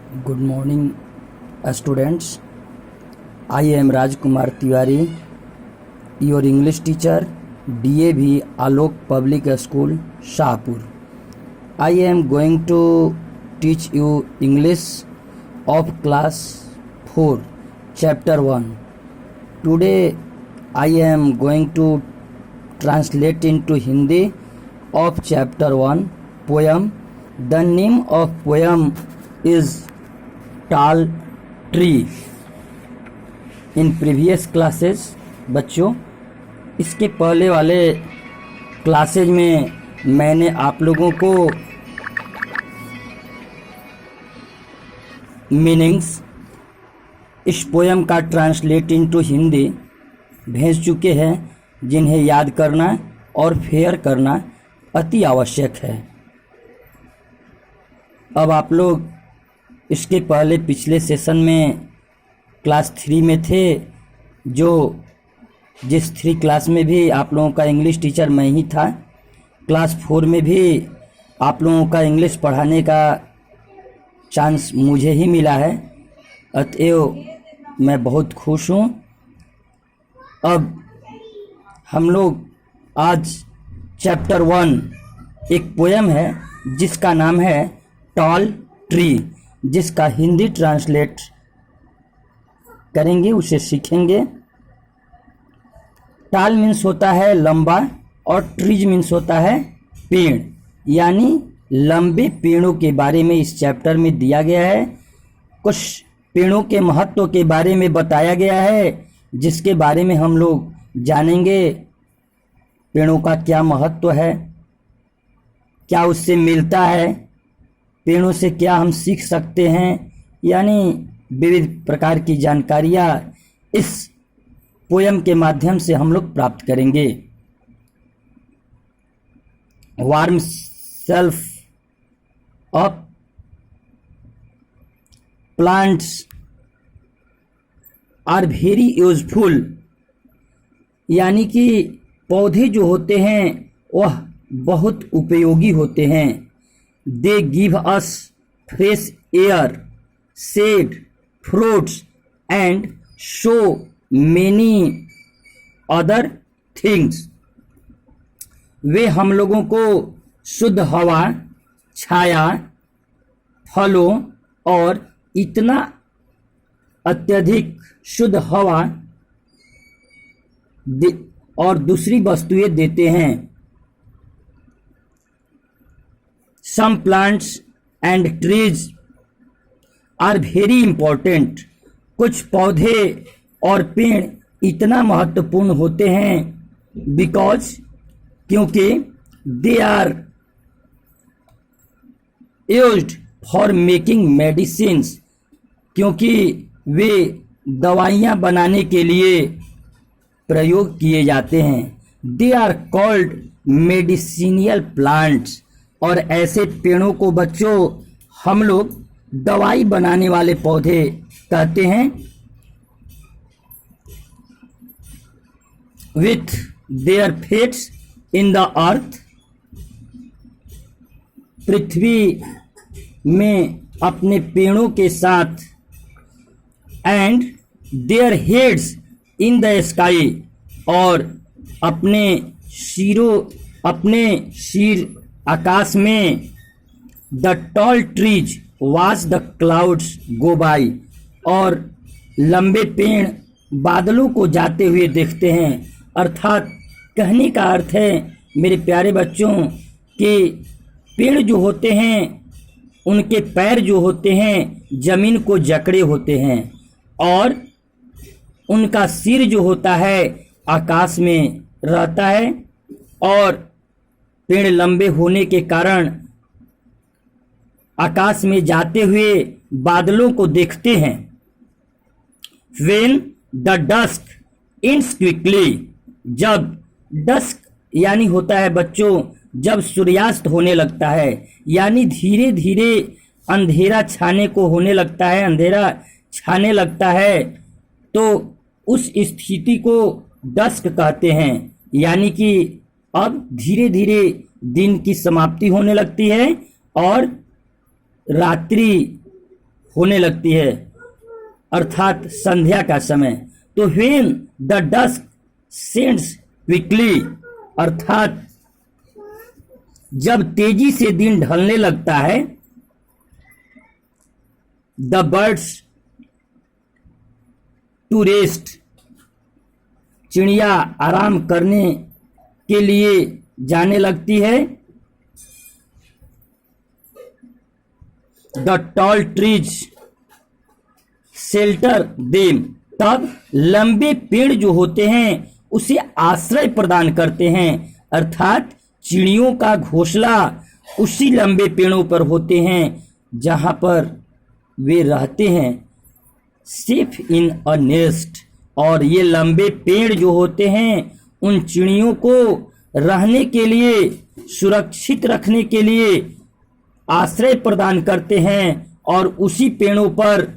Good morning, students. I am Rajkumar Tiwari, your English teacher, DAV Alok Public School, Shahpur. I am going to teach you English of class 4, chapter 1. Today I am going to translate into Hindi of chapter 1 poem. The name of poem is Tall Tree. In previous classes बच्चों, इसके पहले वाले classes में मैंने आप लोगों को meanings इस पोयम का ट्रांसलेट इनटू हिंदी भेज चुके हैं, जिन्हें याद करना और फेयर करना अति आवश्यक है। अब आप लोग इसके पहले पिछले सेशन में क्लास 3 में थे, जिस 3 क्लास में भी आप लोगों का इंग्लिश टीचर मैं ही था। क्लास 4 में भी आप लोगों का इंग्लिश पढ़ाने का चांस मुझे ही मिला है, अतएव मैं बहुत खुश हूँ। अब हम लोग आज चैप्टर 1 एक पोयम है जिसका नाम है टॉल ट्री, जिसका हिंदी ट्रांसलेट करेंगे, उसे सीखेंगे। टाल मीन्स होता है लंबा और ट्रीज मीन्स होता है पेड़, यानी लंबे पेड़ों के बारे में इस चैप्टर में दिया गया है। कुछ पेड़ों के महत्व के बारे में बताया गया है, जिसके बारे में हम लोग जानेंगे। पेड़ों का क्या महत्व है, क्या उससे मिलता है, पेड़ों से क्या हम सीख सकते हैं, यानी विविध प्रकार की जानकारियाँ इस पोयम के माध्यम से हम लोग प्राप्त करेंगे। Warm self of plants are very useful, यानी कि पौधे जो होते हैं वह बहुत उपयोगी होते हैं। They give us fresh air, shade, fruits and show many other things. वे हम लोगों को शुद्ध हवा, छाया, फलों और इतना अत्यधिक शुद्ध हवा और दूसरी वस्तुएं देते हैं। Some plants and trees are very important. कुछ पौधे और पेड़ इतना महत्वपूर्ण होते हैं क्योंकि they are used for making medicines, क्योंकि वे दवाइयाँ बनाने के लिए प्रयोग किए जाते हैं। They are called medicinal plants, और ऐसे पेड़ों को बच्चों हम लोग दवाई बनाने वाले पौधे कहते हैं। With their feets in the earth, पृथ्वी में अपने पेड़ों के साथ, and their heads in the sky, और अपने सिर आकाश में। The tall trees watch the clouds go by, और लंबे पेड़ बादलों को जाते हुए देखते हैं। अर्थात कहने का अर्थ है मेरे प्यारे बच्चों कि पेड़ जो होते हैं उनके पैर जो होते हैं जमीन को जकड़े होते हैं, और उनका सिर जो होता है आकाश में रहता है, और पेड़ लंबे होने के कारण आकाश में जाते हुए बादलों को देखते हैं। When the dusk ends quickly, जब डस्क यानी होता है बच्चों जब सूर्यास्त होने लगता है, यानी धीरे धीरे अंधेरा छाने को होने लगता है, अंधेरा छाने लगता है, तो उस स्थिति को डस्क कहते हैं। यानी कि अब धीरे धीरे दिन की समाप्ति होने लगती है और रात्रि होने लगती है, अर्थात संध्या का समय। तो when the dusk sends quickly, अर्थात जब तेजी से दिन ढलने लगता है, द बर्ड्स टू रेस्ट, चिड़िया आराम करने के लिए जाने लगती है। The tall trees shelter them, तब लंबे पेड़ जो होते हैं उसे आश्रय प्रदान करते हैं, अर्थात चिड़ियों का घोंसला उसी लंबे पेड़ों पर होते हैं जहां पर वे रहते हैं, सेफ इन अ नेस्ट। और ये लंबे पेड़ जो होते हैं उन चिड़ियों को रहने के लिए, सुरक्षित रखने के लिए आश्रय प्रदान करते हैं, और उसी पेड़ों पर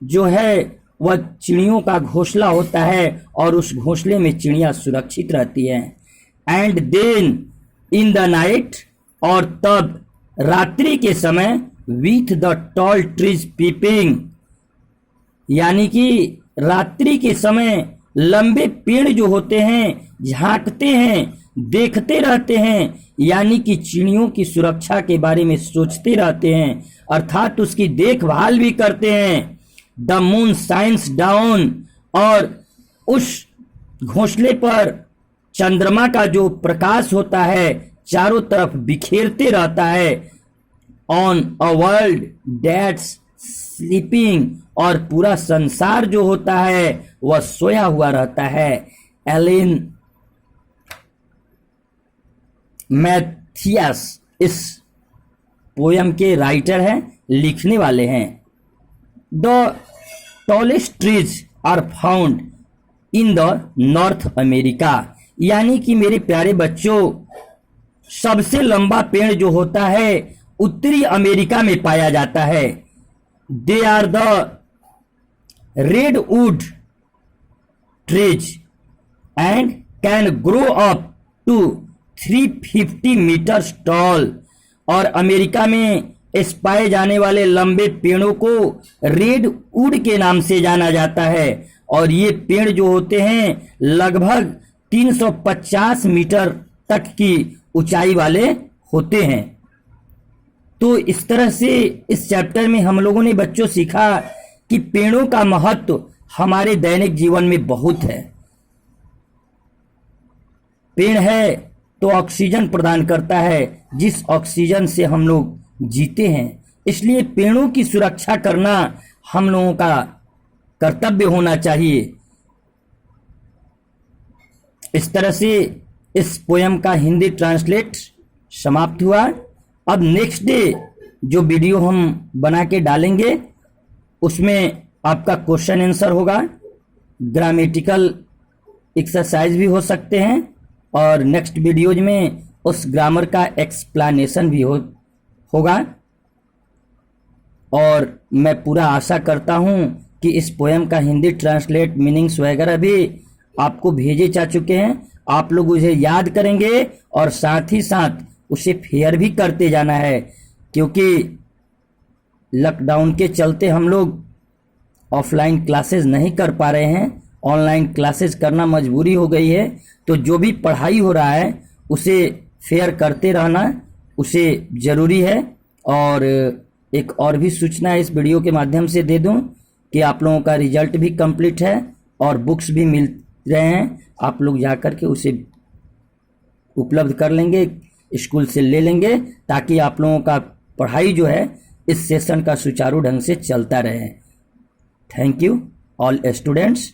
जो है वह चिड़ियों का घोंसला होता है और उस घोंसले में चिड़िया सुरक्षित रहती है। And then in the night, और तब रात्रि के समय, with the tall trees peeping, यानी कि रात्रि के समय लंबे पेड़ जो होते हैं झांकते हैं, देखते रहते हैं, यानी कि चिड़ियों की सुरक्षा के बारे में सोचते रहते हैं, अर्थात उसकी देखभाल भी करते हैं। द मून शाइन्स डाउन, और उस घोंसले पर चंद्रमा का जो प्रकाश होता है चारों तरफ बिखेरते रहता है। On a world that's sleeping, और पूरा संसार जो होता है वह सोया हुआ रहता है। एलेन मैथियस इस पोयम के राइटर हैं, लिखने वाले हैं। The tallest trees are found in the North America, यानी कि मेरे प्यारे बच्चों, सबसे लंबा पेड़ जो होता है उत्तरी अमेरिका में पाया जाता है। They are the redwood trees and can grow up to 350 metres tall, और अमेरिका में इस पाए जाने वाले लंबे पेड़ों को रेडवुड के नाम से जाना जाता है, और ये पेड़ जो होते हैं लगभग 350 मीटर तक की ऊंचाई वाले होते हैं। तो इस तरह से इस चैप्टर में हम लोगों ने बच्चों सीखा कि पेड़ों का महत्व हमारे दैनिक जीवन में बहुत है। पेड़ है तो ऑक्सीजन प्रदान करता है, जिस ऑक्सीजन से हम लोग जीते हैं, इसलिए पेड़ों की सुरक्षा करना हम लोगों का कर्तव्य होना चाहिए। इस तरह से इस पोयम का हिंदी ट्रांसलेट समाप्त हुआ। अब नेक्स्ट डे जो वीडियो हम बना के डालेंगे उसमें आपका क्वेश्चन आंसर होगा, ग्रामेटिकल एक्सरसाइज भी हो सकते हैं, और नेक्स्ट वीडियोज में उस ग्रामर का एक्सप्लेनेशन भी होगा। और मैं पूरा आशा करता हूं कि इस पोयम का हिंदी ट्रांसलेट मीनिंग्स वगैरह भी आपको भेजे जा चुके हैं। आप लोग उसे याद करेंगे और साथ ही साथ उसे फेयर भी करते जाना है, क्योंकि लॉकडाउन के चलते हम लोग ऑफलाइन क्लासेस नहीं कर पा रहे हैं, ऑनलाइन क्लासेस करना मजबूरी हो गई है। तो जो भी पढ़ाई हो रहा है उसे फेयर करते रहना उसे ज़रूरी है। और एक और भी सूचना इस वीडियो के माध्यम से दे दूं कि आप लोगों का रिजल्ट भी कंप्लीट है और बुक्स भी मिल रहे हैं, आप लोग जा कर के उसे उपलब्ध कर लेंगे, स्कूल से ले लेंगे, ताकि आप लोगों का पढ़ाई जो है इस सेशन का सुचारू ढंग से चलता रहे। Thank you all students.